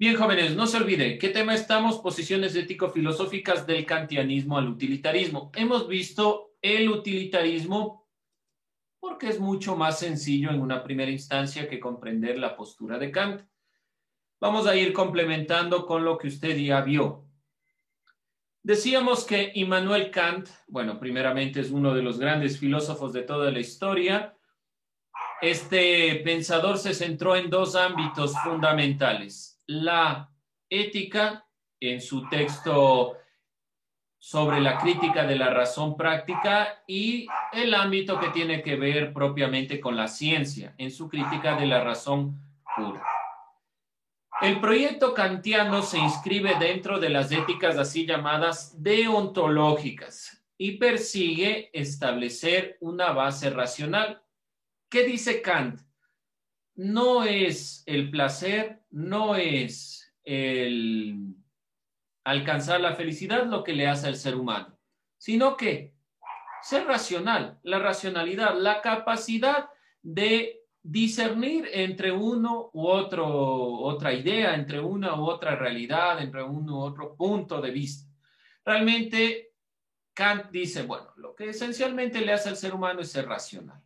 Bien, jóvenes, no se olviden, ¿qué tema estamos? Posiciones ético-filosóficas del kantianismo al utilitarismo. Hemos visto el utilitarismo porque es mucho más sencillo en una primera instancia que comprender la postura de Kant. Vamos a ir complementando con lo que usted ya vio. Decíamos que Immanuel Kant, bueno, primeramente es uno de los grandes filósofos de toda la historia. Este pensador se centró en dos ámbitos fundamentales: la ética, en su texto sobre la crítica de la razón práctica, y el ámbito que tiene que ver propiamente con la ciencia, en su crítica de la razón pura. El proyecto kantiano se inscribe dentro de las éticas así llamadas deontológicas y persigue establecer una base racional. ¿Qué dice Kant? No es el placer, no es el alcanzar la felicidad lo que le hace al ser humano, sino que ser racional, la racionalidad, la capacidad de discernir entre uno u otra idea, entre una u otra realidad, entre uno u otro punto de vista. Realmente Kant dice, bueno, lo que esencialmente le hace al ser humano es ser racional.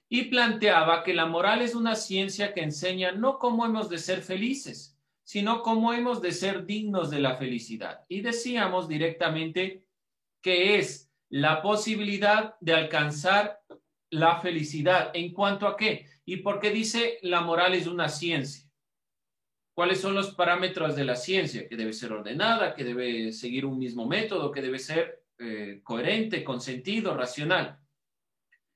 Y planteaba que la moral es una ciencia que enseña no cómo hemos de ser felices, sino cómo hemos de ser dignos de la felicidad. Y decíamos directamente que es la posibilidad de alcanzar la felicidad. ¿En cuanto a qué? ¿Y por qué dice la moral es una ciencia? ¿Cuáles son los parámetros de la ciencia? Que debe ser ordenada, que debe seguir un mismo método, que debe ser coherente, con sentido, racional.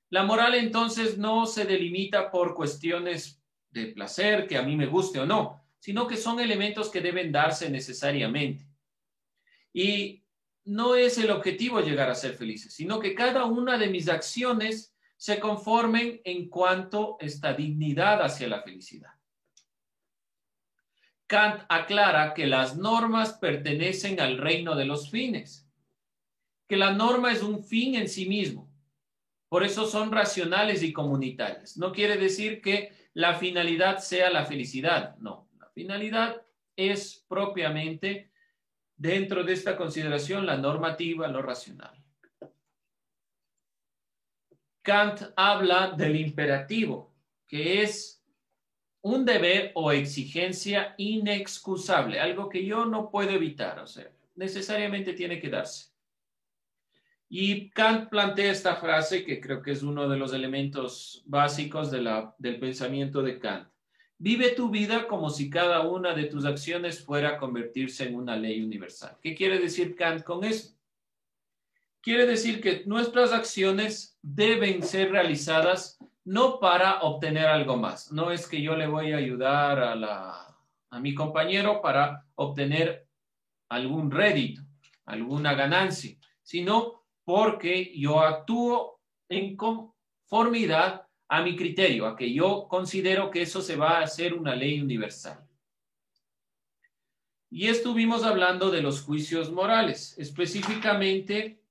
La moral entonces no se delimita por cuestiones de placer, que a mí me guste o no, sino que son elementos que deben darse necesariamente. Y no es el objetivo llegar a ser felices, sino que cada una de mis acciones se conformen en cuanto a esta dignidad hacia la felicidad. Kant aclara que las normas pertenecen al reino de los fines, que la norma es un fin en sí mismo. Por eso son racionales y comunitarias. No quiere decir que la finalidad sea la felicidad. No, la finalidad es propiamente, dentro de esta consideración, la normativa, lo racional. Kant habla del imperativo, que es un deber o exigencia inexcusable, algo que yo no puedo evitar, o sea, necesariamente tiene que darse. Y Kant plantea esta frase que creo que es uno de los elementos básicos del pensamiento de Kant. Vive tu vida como si cada una de tus acciones fuera a convertirse en una ley universal. ¿Qué quiere decir Kant con eso? Quiere decir que nuestras acciones deben ser realizadas no para obtener algo más. No es que yo le voy a ayudar a mi compañero para obtener algún rédito, alguna ganancia, sino porque yo actúo en conformidad a mi criterio, a que yo considero que eso se va a hacer una ley universal. Y estuvimos hablando de los juicios morales. Específicamente,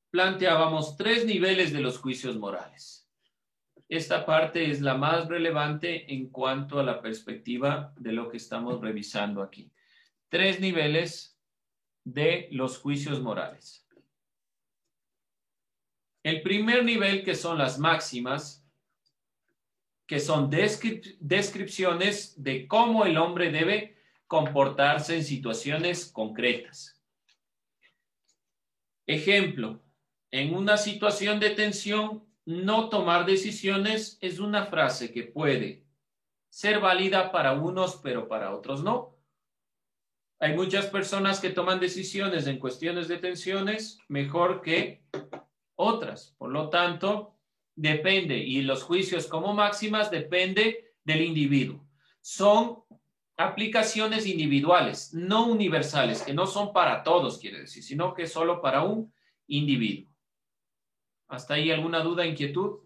planteábamos 3 niveles de los juicios morales. Esta parte es la más relevante en cuanto a la perspectiva de lo que estamos revisando aquí. 3 niveles de los juicios morales. El primer nivel, que son las máximas, que son descripciones de cómo el hombre debe comportarse en situaciones concretas. Ejemplo, en una situación de tensión, no tomar decisiones es una frase que puede ser válida para unos, pero para otros no. Hay muchas personas que toman decisiones en cuestiones de tensiones mejor que otras. Por lo tanto, depende, y los juicios como máximas depende del individuo. Son aplicaciones individuales, no universales, que no son para todos, quiere decir, sino que solo para un individuo. ¿Hasta ahí alguna duda, inquietud?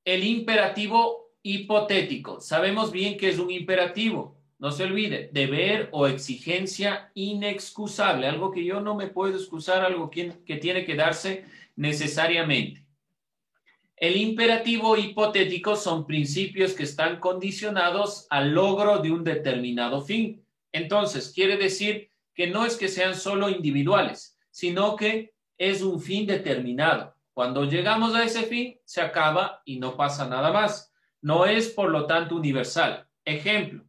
El imperativo hipotético. Sabemos bien que es un imperativo. No se olvide, deber o exigencia inexcusable, algo que yo no me puedo excusar, algo que tiene que darse necesariamente. El imperativo hipotético son principios que están condicionados al logro de un determinado fin. Entonces, quiere decir que no es que sean solo individuales, sino que es un fin determinado. Cuando llegamos a ese fin, se acaba y no pasa nada más. No es, por lo tanto, universal. Ejemplo,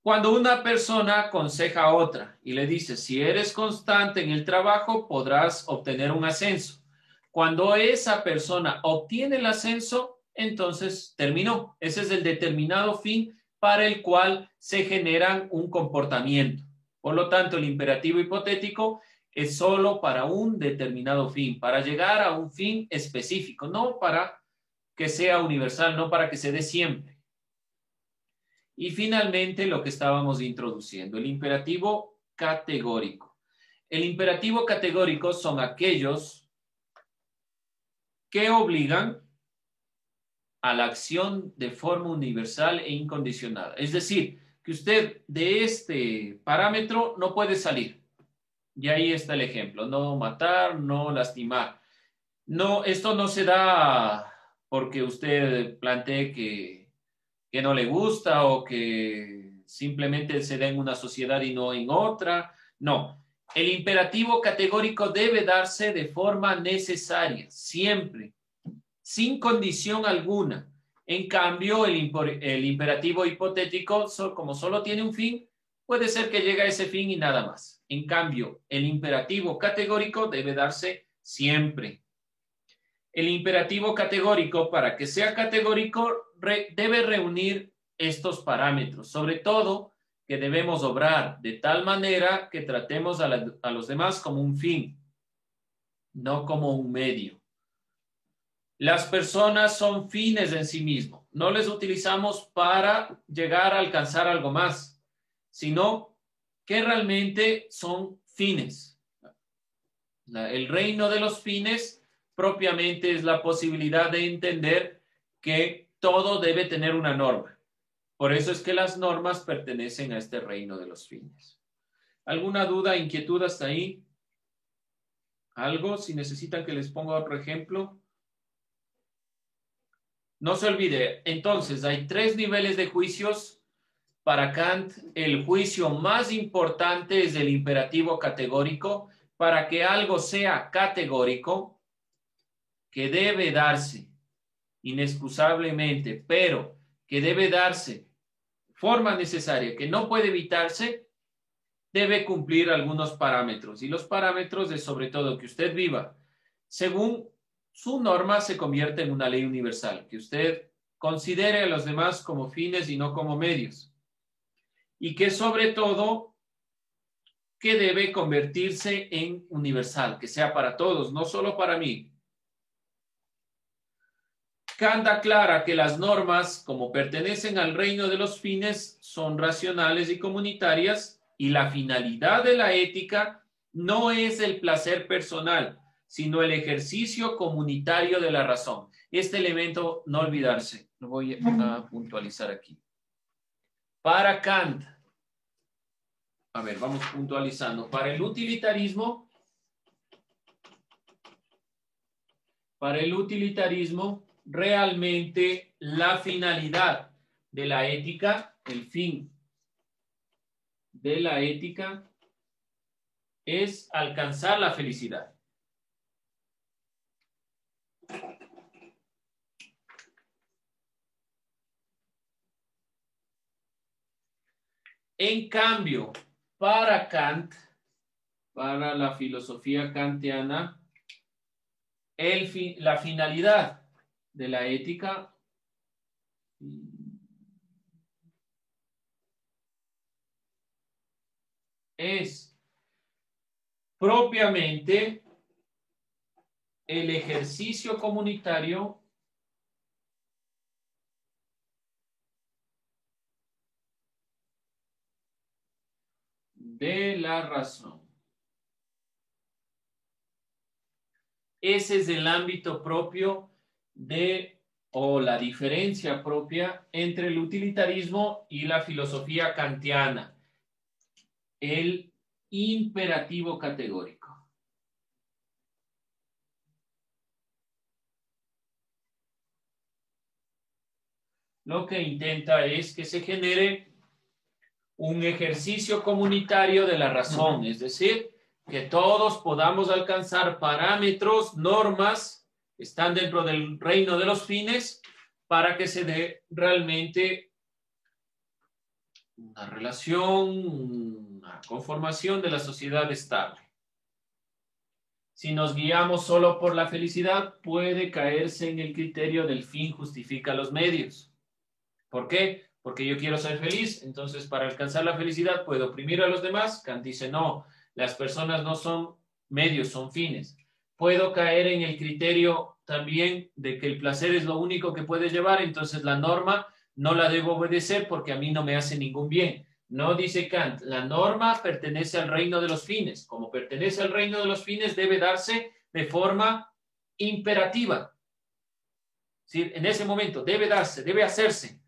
cuando una persona aconseja a otra y le dice, si eres constante en el trabajo, podrás obtener un ascenso. Cuando esa persona obtiene el ascenso, entonces terminó. Ese es el determinado fin para el cual se genera un comportamiento. Por lo tanto, el imperativo hipotético es solo para un determinado fin, para llegar a un fin específico, no para que sea universal, no para que se dé siempre. Y finalmente lo que estábamos introduciendo, el imperativo categórico. El imperativo categórico son aquellos que obligan a la acción de forma universal e incondicionada. Es decir, que usted de este parámetro no puede salir. Y ahí está el ejemplo, no matar, no lastimar. No, esto no se da porque usted plantee que no le gusta o que simplemente se da en una sociedad y no en otra. No, el imperativo categórico debe darse de forma necesaria, siempre, sin condición alguna. En cambio, el imperativo hipotético, como solo tiene un fin, puede ser que llegue a ese fin y nada más. En cambio, el imperativo categórico debe darse siempre. El imperativo categórico, para que sea categórico, debe reunir estos parámetros. Sobre todo, que debemos obrar de tal manera que tratemos a los demás como un fin, no como un medio. Las personas son fines en sí mismos. No les utilizamos para llegar a alcanzar algo más, sino que realmente son fines. El reino de los fines propiamente es la posibilidad de entender que todo debe tener una norma. Por eso es que las normas pertenecen a este reino de los fines. ¿Alguna duda, inquietud hasta ahí? ¿Algo? Si necesitan que les ponga otro ejemplo. No se olvide, entonces hay 3 niveles de juicios. Para Kant, el juicio más importante es el imperativo categórico. Para que algo sea categórico, que debe darse inexcusablemente, pero que debe darse forma necesaria, que no puede evitarse, debe cumplir algunos parámetros. Y los parámetros es sobre todo que usted viva según su norma se convierte en una ley universal, que usted considere a los demás como fines y no como medios. Y que sobre todo que debe convertirse en universal, que sea para todos, no solo para mí. Kant aclara que las normas, como pertenecen al reino de los fines, son racionales y comunitarias, y la finalidad de la ética no es el placer personal, sino el ejercicio comunitario de la razón. Este elemento, no olvidarse, lo voy a puntualizar aquí. Para Kant, a ver, vamos puntualizando. Para el utilitarismo, realmente la finalidad de la ética, el fin de la ética es alcanzar la felicidad. En cambio, para Kant, para la filosofía kantiana, la finalidad de la ética es propiamente el ejercicio comunitario de la razón. Ese es el ámbito propio o la diferencia propia entre el utilitarismo y la filosofía kantiana. El imperativo categórico. lo que intenta es que se genere un ejercicio comunitario de la razón, es decir, que todos podamos alcanzar parámetros, normas, están dentro del reino de los fines, para que se dé realmente una relación, una conformación de la sociedad estable. Si nos guiamos solo por la felicidad, puede caerse en el criterio del fin justifica los medios. ¿Por qué? Porque yo quiero ser feliz, entonces para alcanzar la felicidad puedo oprimir a los demás. Kant dice, no, las personas no son medios, son fines. Puedo caer en el criterio también de que el placer es lo único que puede llevar, entonces la norma no la debo obedecer porque a mí no me hace ningún bien. No dice Kant, la norma pertenece al reino de los fines. Como pertenece al reino de los fines, debe darse de forma imperativa. ¿Sí? En ese momento debe darse, debe hacerse.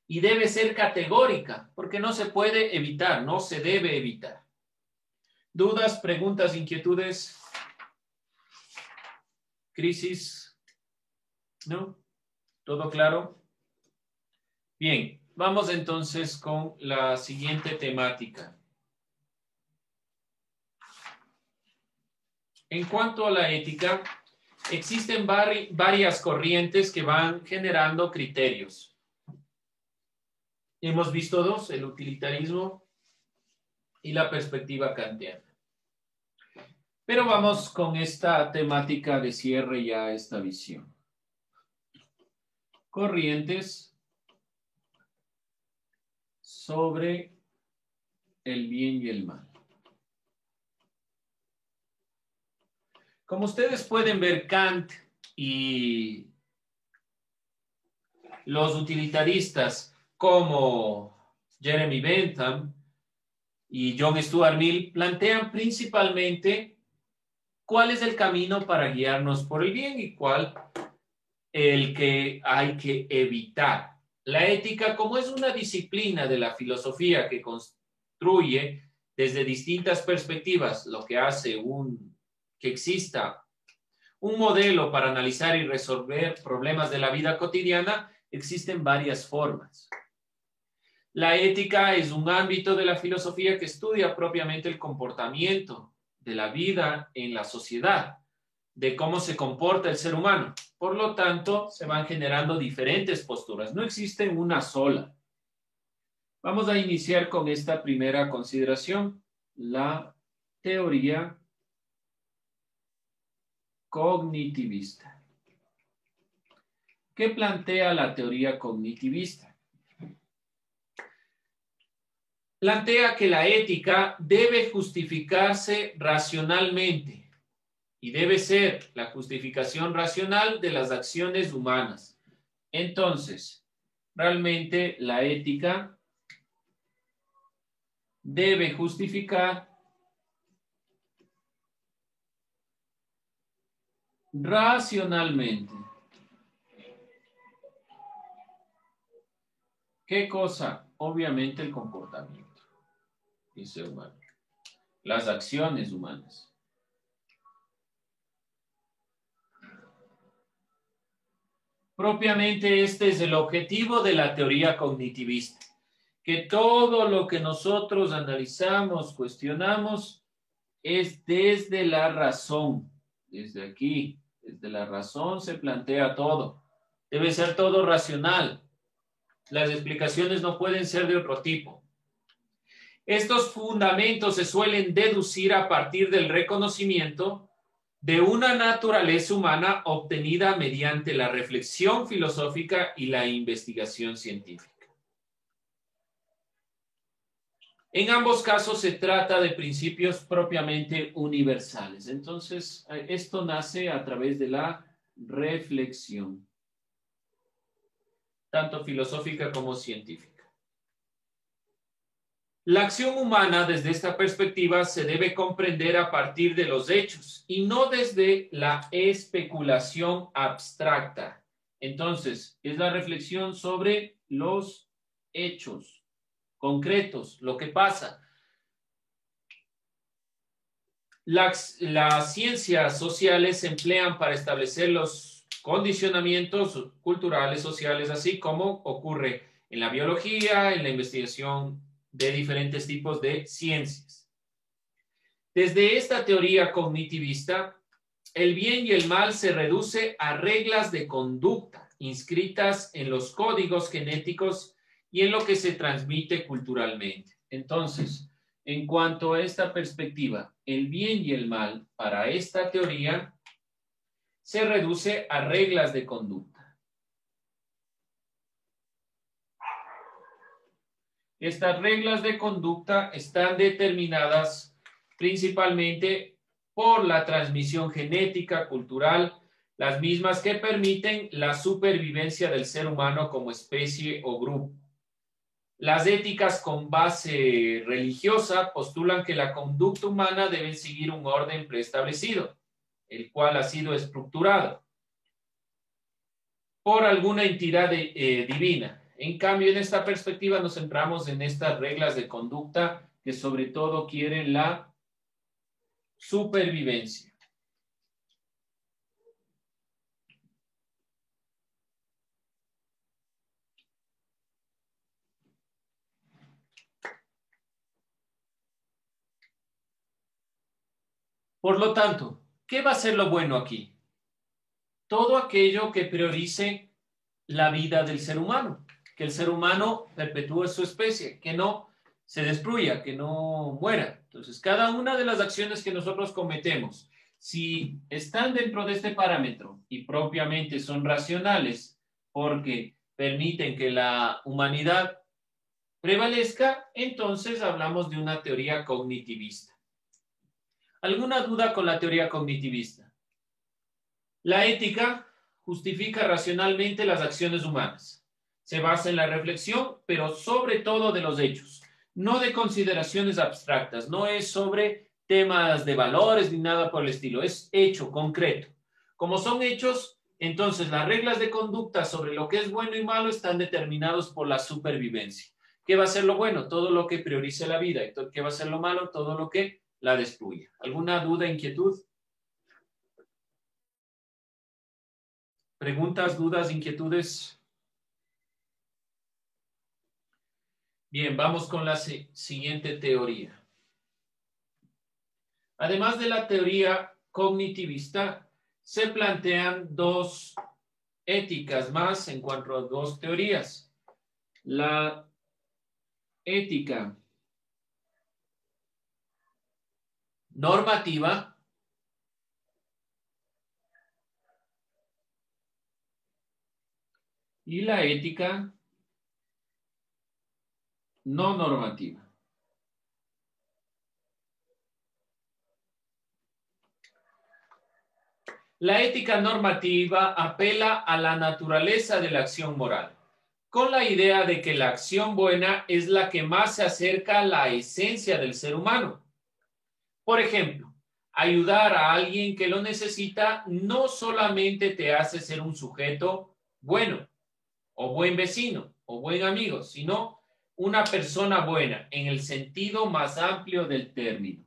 Y debe ser categórica, porque no se puede evitar, no se debe evitar. ¿Dudas, preguntas, inquietudes? ¿Crisis? ¿No? ¿Todo claro? Bien, vamos entonces con la siguiente temática. En cuanto a la ética, existen varias corrientes que van generando criterios. Hemos visto dos, el utilitarismo y la perspectiva kantiana. Pero vamos con esta temática de cierre ya esta visión. Corrientes sobre el bien y el mal. Como ustedes pueden ver, Kant y los utilitaristas como Jeremy Bentham y John Stuart Mill plantean principalmente cuál es el camino para guiarnos por el bien y cuál el que hay que evitar. La ética, como es una disciplina de la filosofía que construye desde distintas perspectivas, lo que hace que exista un modelo para analizar y resolver problemas de la vida cotidiana, existen varias formas. La ética es un ámbito de la filosofía que estudia propiamente el comportamiento de la vida en la sociedad, de cómo se comporta el ser humano. Por lo tanto, se van generando diferentes posturas. No existe una sola. Vamos a iniciar con esta primera consideración, la teoría cognitivista. ¿Qué plantea la teoría cognitivista? Plantea que la ética debe justificarse racionalmente y debe ser la justificación racional de las acciones humanas. Entonces, realmente la ética debe justificar racionalmente. ¿Qué cosa? Obviamente el comportamiento, dice humano, las acciones humanas. Propiamente este es el objetivo de la teoría cognitivista, que todo lo que nosotros analizamos, cuestionamos, es desde la razón, desde aquí, desde la razón se plantea todo. Debe ser todo racional. Las explicaciones no pueden ser de otro tipo. Estos fundamentos se suelen deducir a partir del reconocimiento de una naturaleza humana obtenida mediante la reflexión filosófica y la investigación científica. En ambos casos se trata de principios propiamente universales. Entonces, esto nace a través de la reflexión, tanto filosófica como científica. La acción humana desde esta perspectiva se debe comprender a partir de los hechos y no desde la especulación abstracta. Entonces, es la reflexión sobre los hechos concretos, lo que pasa. Las ciencias sociales se emplean para establecer los condicionamientos culturales, sociales, así como ocurre en la biología, en la investigación de diferentes tipos de ciencias. Desde esta teoría cognitivista, el bien y el mal se reduce a reglas de conducta inscritas en los códigos genéticos y en lo que se transmite culturalmente. Entonces, en cuanto a esta perspectiva, el bien y el mal para esta teoría se reduce a reglas de conducta. Estas reglas de conducta están determinadas principalmente por la transmisión genética, cultural, las mismas que permiten la supervivencia del ser humano como especie o grupo. Las éticas con base religiosa postulan que la conducta humana debe seguir un orden preestablecido, el cual ha sido estructurado por alguna entidad divina. En cambio, en esta perspectiva nos centramos en estas reglas de conducta que sobre todo quieren la supervivencia. Por lo tanto, ¿qué va a ser lo bueno aquí? Todo aquello que priorice la vida del ser humano, que el ser humano perpetúe su especie, que no se destruya, que no muera. Entonces, cada una de las acciones que nosotros cometemos, si están dentro de este parámetro y propiamente son racionales porque permiten que la humanidad prevalezca, entonces hablamos de una teoría cognitivista. ¿Alguna duda con la teoría cognitivista? La ética justifica racionalmente las acciones humanas. Se basa en la reflexión, pero sobre todo de los hechos, no de consideraciones abstractas, no es sobre temas de valores ni nada por el estilo, es hecho concreto. Como son hechos, entonces las reglas de conducta sobre lo que es bueno y malo están determinados por la supervivencia. ¿Qué va a ser lo bueno? Todo lo que priorice la vida. ¿Qué va a ser lo malo? Todo lo que la destruya. ¿Alguna duda, inquietud? ¿Preguntas, dudas, inquietudes? Bien, vamos con la siguiente teoría. Además de la teoría cognitivista, se plantean dos éticas más en cuanto a dos teorías. La ética normativa y la ética no normativa. La ética normativa apela a la naturaleza de la acción moral, con la idea de que la acción buena es la que más se acerca a la esencia del ser humano. Por ejemplo, ayudar a alguien que lo necesita no solamente te hace ser un sujeto bueno, o buen vecino, o buen amigo, sino una persona buena en el sentido más amplio del término.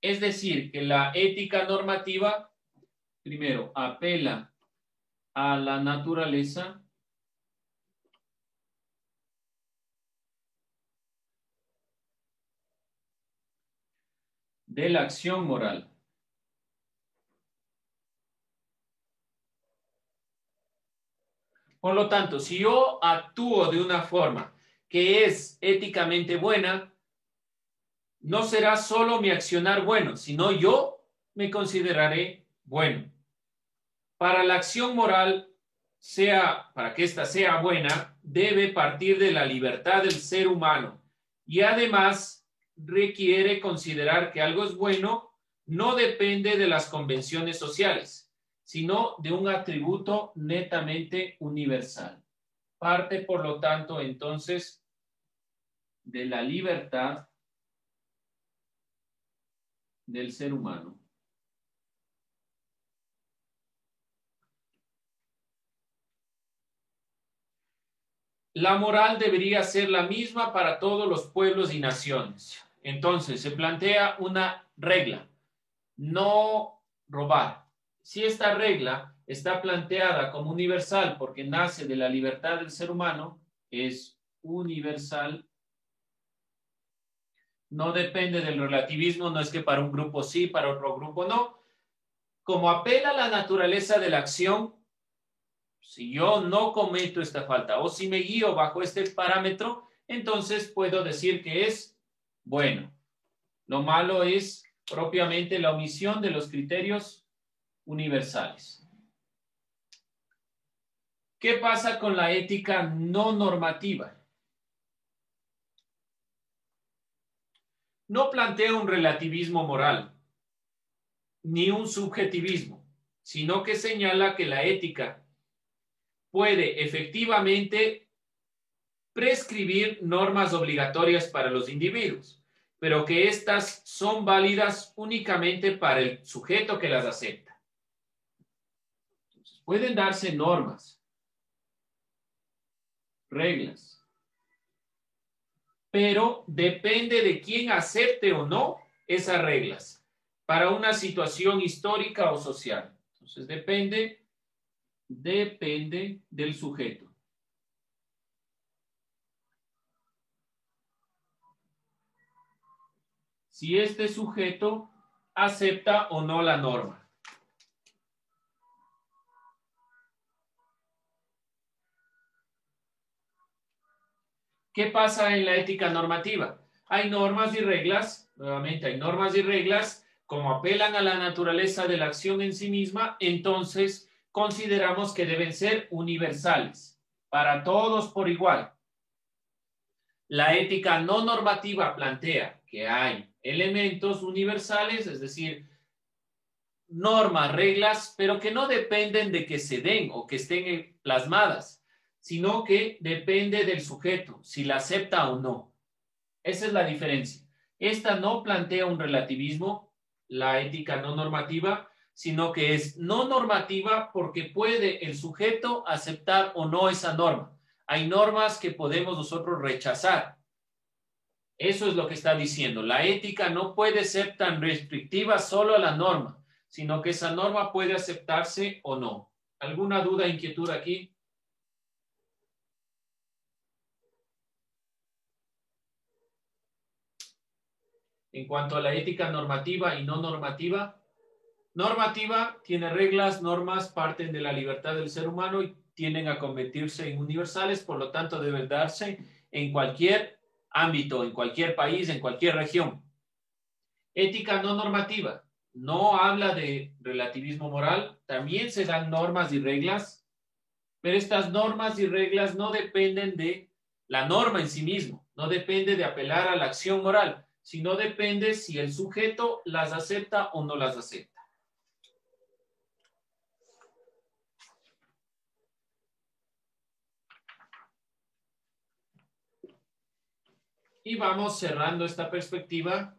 Es decir, que la ética normativa, primero, apela a la naturaleza de la acción moral. Por lo tanto, si yo actúo de una forma que es éticamente buena, no será solo mi accionar bueno, sino yo me consideraré bueno. Para la acción moral, para que ésta sea buena, debe partir de la libertad del ser humano y además requiere considerar que algo es bueno no depende de las convenciones sociales, sino de un atributo netamente universal. Parte, por lo tanto, entonces, de la libertad del ser humano. La moral debería ser la misma para todos los pueblos y naciones. Entonces, se plantea una regla: no robar. Si esta regla está planteada como universal porque nace de la libertad del ser humano, es universal. No depende del relativismo, no es que para un grupo sí, para otro grupo no. Como apela a la naturaleza de la acción, si yo no cometo esta falta o si me guío bajo este parámetro, entonces puedo decir que es bueno. Lo malo es propiamente la omisión de los criterios universales. ¿Qué pasa con la ética no normativa? No plantea un relativismo moral, ni un subjetivismo, sino que señala que la ética puede efectivamente prescribir normas obligatorias para los individuos, pero que éstas son válidas únicamente para el sujeto que las acepta. Entonces, pueden darse normas, reglas, pero depende de quién acepte o no esas reglas para una situación histórica o social. Entonces, depende del sujeto. Si este sujeto acepta o no la norma. ¿Qué pasa en la ética normativa? Hay normas y reglas, nuevamente hay normas y reglas, como apelan a la naturaleza de la acción en sí misma, entonces consideramos que deben ser universales, para todos por igual. La ética no normativa plantea que hay elementos universales, es decir, normas, reglas, pero que no dependen de que se den o que estén plasmadas, sino que depende del sujeto, si la acepta o no. Esa es la diferencia. Esta no plantea un relativismo, la ética no normativa, sino que es no normativa porque puede el sujeto aceptar o no esa norma. Hay normas que podemos nosotros rechazar. Eso es lo que está diciendo. La ética no puede ser tan restrictiva solo a la norma, sino que esa norma puede aceptarse o no. ¿Alguna duda, inquietud aquí? En cuanto a la ética normativa y no normativa, normativa tiene reglas, normas, parten de la libertad del ser humano y tienden a convertirse en universales, por lo tanto deben darse en cualquier ámbito, en cualquier país, en cualquier región. Ética no normativa no habla de relativismo moral, también se dan normas y reglas, pero estas normas y reglas no dependen de la norma en sí mismo, no depende de apelar a la acción moral, sino depende si el sujeto las acepta o no las acepta. Y vamos cerrando esta perspectiva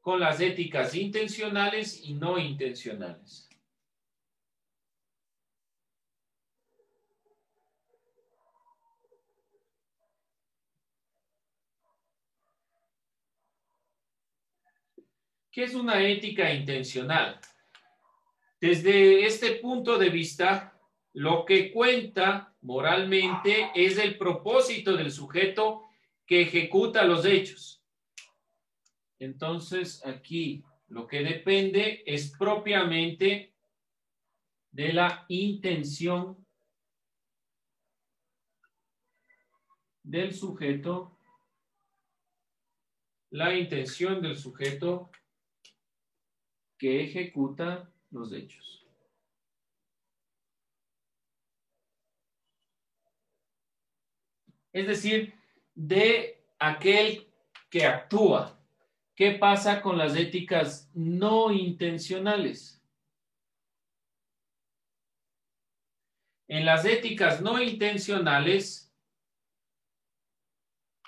con las éticas intencionales y no intencionales. ¿Qué es una ética intencional? Desde este punto de vista, lo que cuenta moralmente es el propósito del sujeto que ejecuta los hechos. Entonces, aquí lo que depende es propiamente de la intención del sujeto, la intención del sujeto que ejecuta los hechos. Es decir, de aquel que actúa. ¿Qué pasa con las éticas no intencionales? En las éticas no intencionales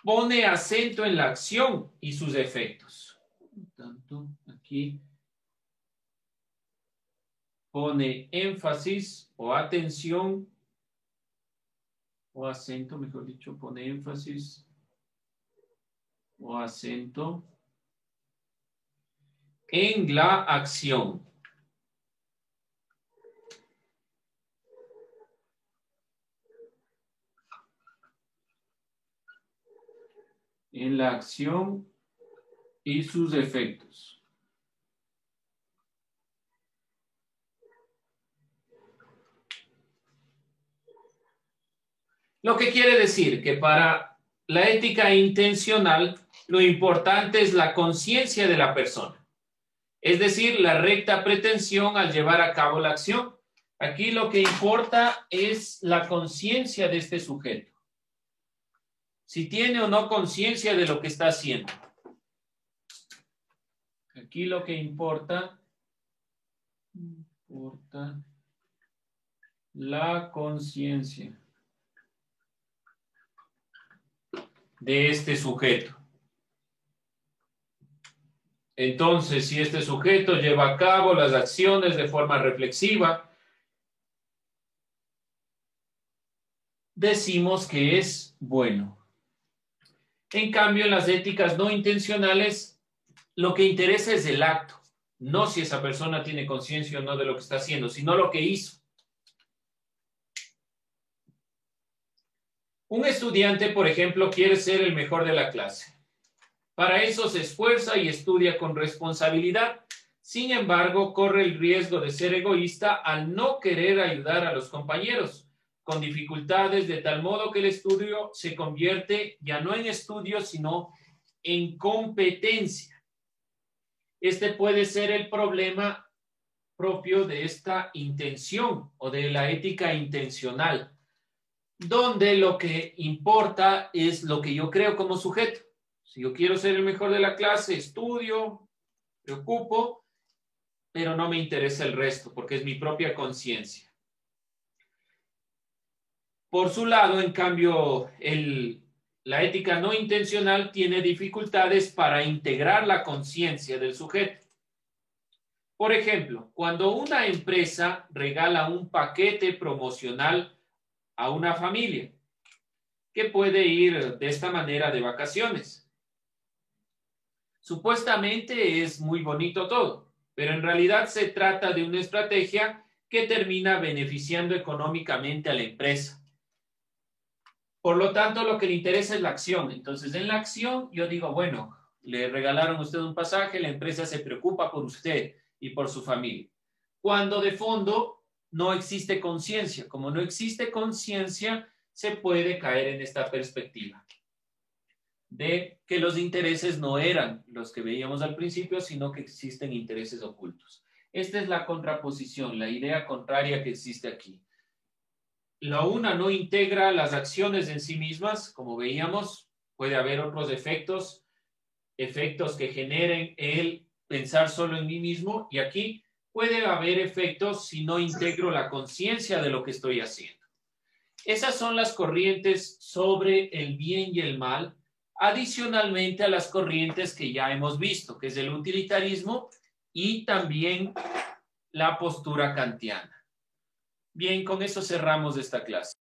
pone acento en la acción y sus efectos. Por tanto, aquí pone énfasis o atención o acento, mejor dicho, pone énfasis o acento en la acción. en la acción y sus efectos. Lo que quiere decir que para la ética intencional, lo importante es la conciencia de la persona. Es decir, la recta pretensión al llevar a cabo la acción. Aquí lo que importa es la conciencia de este sujeto. Si tiene o no conciencia de lo que está haciendo. Aquí lo que importa la conciencia de este sujeto. Entonces, si este sujeto lleva a cabo las acciones de forma reflexiva, decimos que es bueno. En cambio, en las éticas no intencionales, lo que interesa es el acto, no si esa persona tiene conciencia o no de lo que está haciendo, sino lo que hizo. Un estudiante, por ejemplo, quiere ser el mejor de la clase. Para eso se esfuerza y estudia con responsabilidad. Sin embargo, corre el riesgo de ser egoísta al no querer ayudar a los compañeros, con dificultades, de tal modo que el estudio se convierte ya no en estudio, sino en competencia. Este puede ser el problema propio de esta intención o de la ética intencional, donde lo que importa es lo que yo creo como sujeto. Si yo quiero ser el mejor de la clase, estudio, preocupo, pero no me interesa el resto porque es mi propia conciencia. Por su lado, en cambio, la ética no intencional tiene dificultades para integrar la conciencia del sujeto. Por ejemplo, cuando una empresa regala un paquete promocional a una familia que puede ir de esta manera de vacaciones. Supuestamente es muy bonito todo, pero en realidad se trata de una estrategia que termina beneficiando económicamente a la empresa. Por lo tanto, lo que le interesa es la acción. Entonces, en la acción, yo digo, bueno, le regalaron a usted un pasaje, la empresa se preocupa por usted y por su familia. Cuando de fondo no existe conciencia. Como no existe conciencia, se puede caer en esta perspectiva de que los intereses no eran los que veíamos al principio, sino que existen intereses ocultos. Esta es la contraposición, la idea contraria que existe aquí. La una no integra las acciones en sí mismas, como veíamos, puede haber otros efectos que generen el pensar solo en mí mismo, y aquí puede haber efectos si no integro la conciencia de lo que estoy haciendo. Esas son las corrientes sobre el bien y el mal, adicionalmente a las corrientes que ya hemos visto, que es el utilitarismo y también la postura kantiana. Bien, con eso cerramos esta clase.